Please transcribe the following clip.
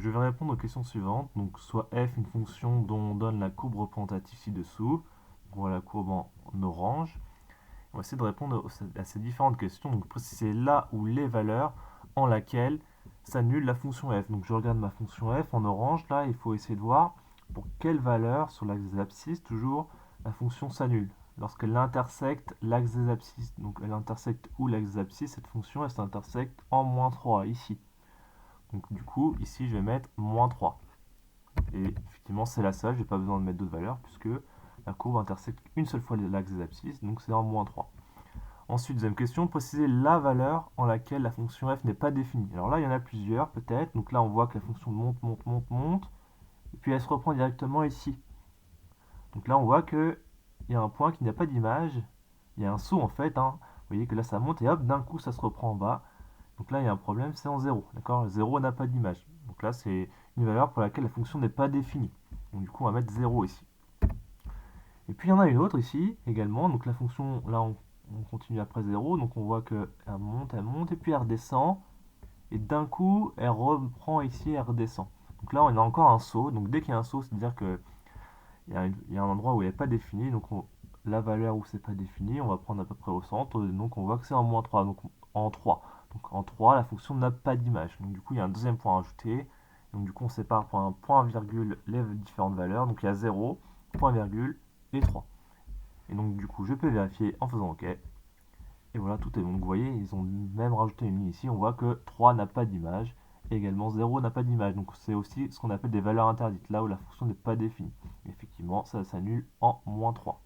je vais répondre aux questions suivantes. Donc, soit f, une fonction dont on donne la courbe représentative ci-dessous. Voilà la courbe en orange. On va essayer de répondre à ces différentes questions. Donc, préciser là où les valeurs en laquelle s'annule la fonction f. Donc, je regarde ma fonction f en orange. Là, il faut essayer de voir pour quelle valeur sur l'axe des abscisses, toujours, la fonction s'annule. Lorsqu'elle intersecte l'axe des abscisses. Donc, elle intersecte où l'axe des abscisses, cette fonction, elle s'intersecte en -3, ici. Donc, du coup, ici, je vais mettre -3. Et effectivement, c'est la seule, je n'ai pas besoin de mettre d'autres valeurs, puisque la courbe intersecte une seule fois l'axe des abscisses, donc c'est en -3. Ensuite, deuxième question, préciser la valeur en laquelle la fonction f n'est pas définie. Alors là, il y en a plusieurs, peut-être. Donc là, on voit que la fonction monte, monte, monte, monte. Et puis elle se reprend directement ici. Donc là, on voit qu'il y a un point qui n'a pas d'image. Il y a un saut, en fait. Vous voyez que là, ça monte et hop, d'un coup, ça se reprend en bas. Donc là, il y a un problème, c'est en 0. D'accord, 0 n'a pas d'image. Donc là, c'est une valeur pour laquelle la fonction n'est pas définie. Donc du coup, on va mettre 0 ici. Et puis, il y en a une autre ici, également. Donc la fonction, là, on continue après 0. Donc on voit qu'elle monte, et puis elle redescend. Et d'un coup, elle reprend ici, elle redescend. Donc là, on a encore un saut. Donc dès qu'il y a un saut, c'est-à-dire qu'il y a un endroit où il n'est pas défini. Donc la valeur où c'est pas défini, on va prendre à peu près au centre. Donc on voit que c'est en -3. Donc en 3. Donc en 3, la fonction n'a pas d'image. Donc du coup, il y a un deuxième point à ajouter. Donc du coup, on sépare par un point virgule les différentes valeurs. Donc il y a 0, point virgule et 3. Et donc du coup, je peux vérifier en faisant OK. Et voilà, tout est bon. Donc vous voyez, ils ont même rajouté une ligne ici. On voit que 3 n'a pas d'image. Et également 0 n'a pas d'image. Donc c'est aussi ce qu'on appelle des valeurs interdites, là où la fonction n'est pas définie. Effectivement, ça s'annule en -3.